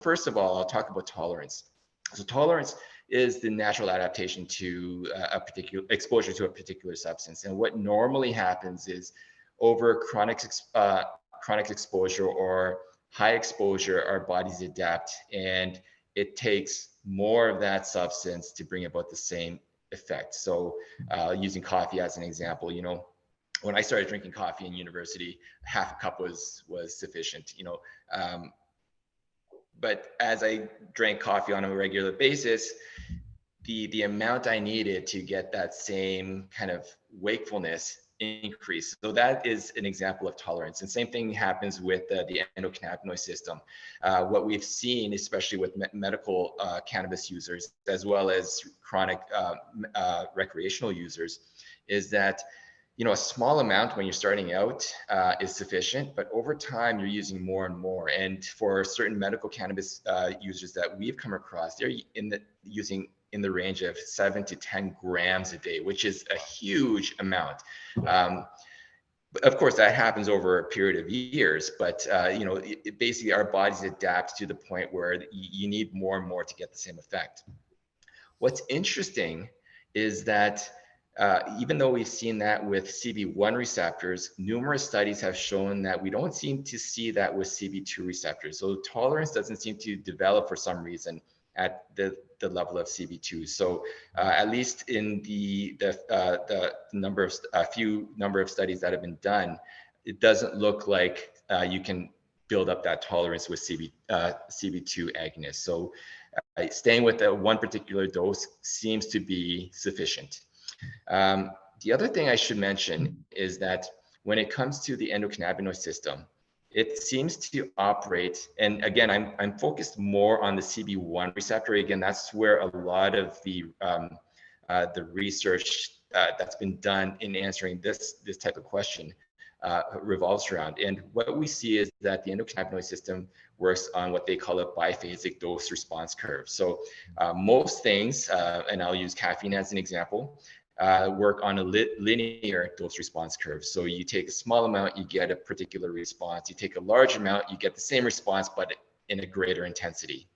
first of all, I'll talk about tolerance. So tolerance is the natural adaptation to a particular exposure to a particular substance. And what normally happens is over chronic exposure or high exposure, our bodies adapt, and it takes more of that substance to bring about the same effect. So using coffee as an example, when I started drinking coffee in university, half a cup was sufficient, but as I drank coffee on a regular basis, the amount I needed to get that same kind of wakefulness increased. So that is an example of tolerance. And same thing happens with the endocannabinoid system. What we've seen, especially with medical cannabis users, as well as chronic recreational users, is that a small amount when you're starting out is sufficient, but over time you're using more and more. And for certain medical cannabis users that we've come across, they're using in the range of 7 to 10 grams a day, which is a huge amount. Of course, that happens over a period of years, but basically our bodies adapt to the point where you need more and more to get the same effect. What's interesting is that even though we've seen that with CB1 receptors, numerous studies have shown that we don't seem to see that with CB2 receptors. So tolerance doesn't seem to develop for some reason at the level of CB2. So at least in the number of studies that have been done, it doesn't look like you can build up that tolerance with CB2 agonists. So staying with one particular dose seems to be sufficient. The other thing I should mention is that when it comes to the endocannabinoid system, it seems to operate, and again, I'm focused more on the CB1 receptor. Again, that's where a lot of the research that's been done in answering this type of question revolves around. And what we see is that the endocannabinoid system works on what they call a biphasic dose response curve. So most things, and I'll use caffeine as an example, work on a linear dose response curve. So you take a small amount, you get a particular response. You take a large amount, you get the same response, but in a greater intensity.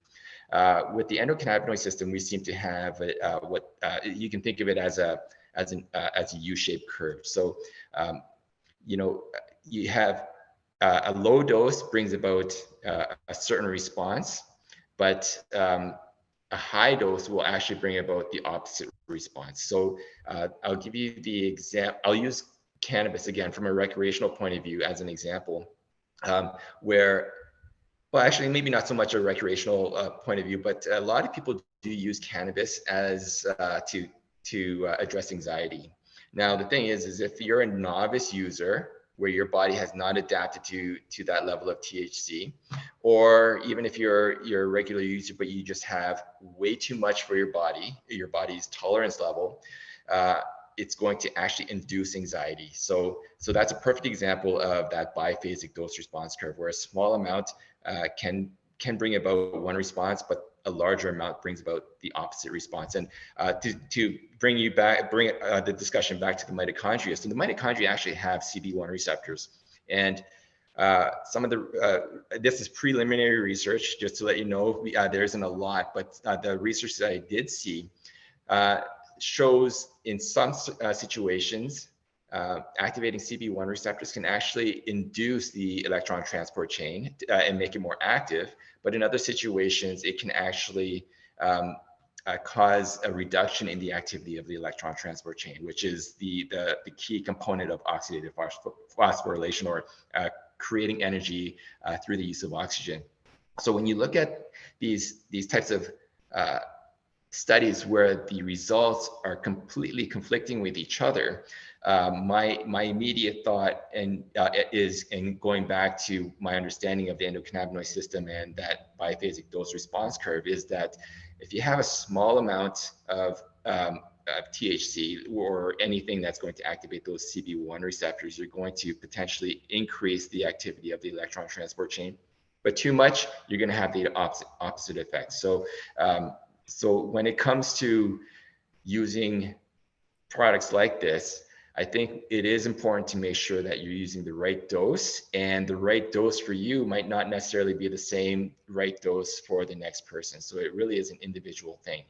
With the endocannabinoid system, we seem to have what you can think of it as a U-shaped curve. So you have a low dose brings about a certain response, but a high dose will actually bring about the opposite response. So I'll give you the example. I'll use cannabis again from a recreational point of view as an example, where, well, actually maybe not so much a recreational point of view, but a lot of people do use cannabis as to address anxiety. Now the thing is if you're a novice user where your body has not adapted to that level of THC, or even if you're a regular user, but you just have way too much for your body's tolerance level, it's going to actually induce anxiety. So that's a perfect example of that biphasic dose response curve, where a small amount can bring about one response, but a larger amount brings about the opposite response. And to bring the discussion back to the mitochondria. So the mitochondria actually have CB1 receptors, and some of this is preliminary research, just to let you know. There isn't a lot, but the research that I did see shows in some situations activating CB1 receptors can actually induce the electron transport chain and make it more active. But in other situations, it can actually cause a reduction in the activity of the electron transport chain, which is the key component of oxidative phosphorylation, or creating energy through the use of oxygen. So when you look at these types of studies where the results are completely conflicting with each other, my immediate thought is going back to my understanding of the endocannabinoid system and that biphasic dose response curve, is that if you have a small amount of THC or anything that's going to activate those CB1 receptors, you're going to potentially increase the activity of the electron transport chain. But too much, you're going to have the opposite effect. So when it comes to using products like this, I think it is important to make sure that you're using the right dose, and the right dose for you might not necessarily be the same right dose for the next person. So it really is an individual thing.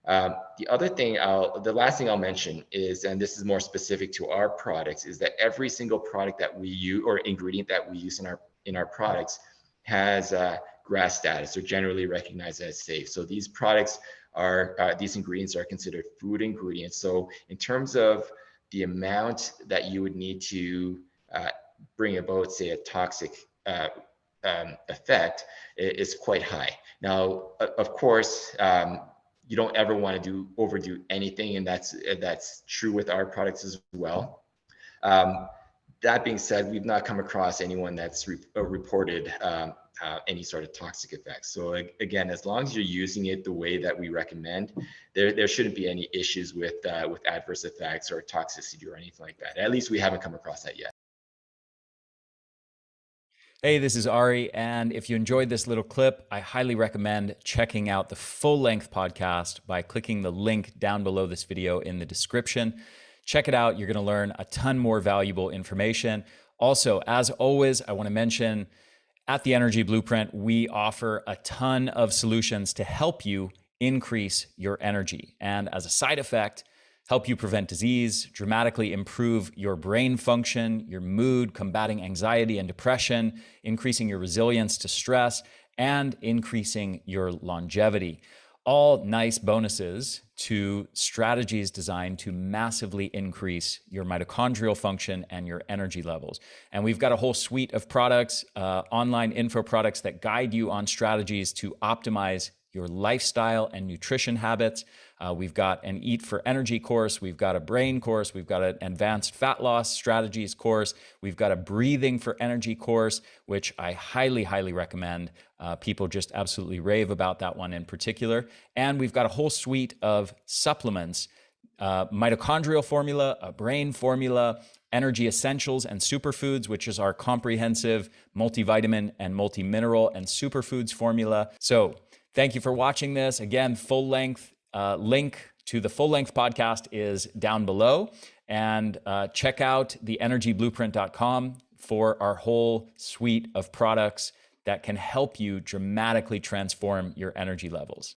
The last thing I'll mention is, and this is more specific to our products, is that every single product that we use or ingredient that we use in our products has GRAS status, or generally recognized as safe. So these products these ingredients are considered food ingredients. So in terms of the amount that you would need to bring about, say, a toxic effect is quite high. Now, of course, you don't ever want to overdo anything, and that's true with our products as well. That being said, we've not come across anyone that's reported any sort of toxic effects. So again, as long as you're using it the way that we recommend, there shouldn't be any issues with adverse effects or toxicity or anything like that. At least we haven't come across that yet. Hey, this is Ari, and if you enjoyed this little clip, I highly recommend checking out the full-length podcast by clicking the link down below this video in the description. Check it out. You're going to learn a ton more valuable information. Also, as always, I want to mention at the Energy Blueprint, we offer a ton of solutions to help you increase your energy. And as a side effect, help you prevent disease, dramatically improve your brain function, your mood, combating anxiety and depression, increasing your resilience to stress, and increasing your longevity. All nice bonuses to strategies designed to massively increase your mitochondrial function and your energy levels. And we've got a whole suite of products, online info products that guide you on strategies to optimize your lifestyle and nutrition habits. We've got an Eat for Energy course. We've got a brain course. We've got an advanced fat loss strategies course. We've got a breathing for energy course, which I highly, highly recommend. People just absolutely rave about that one in particular. And we've got a whole suite of supplements, mitochondrial formula, a brain formula, energy essentials and superfoods, which is our comprehensive multivitamin and multimineral and superfoods formula. So thank you for watching this. Again, full length link to the full length podcast is down below. And check out theenergyblueprint.com for our whole suite of products that can help you dramatically transform your energy levels.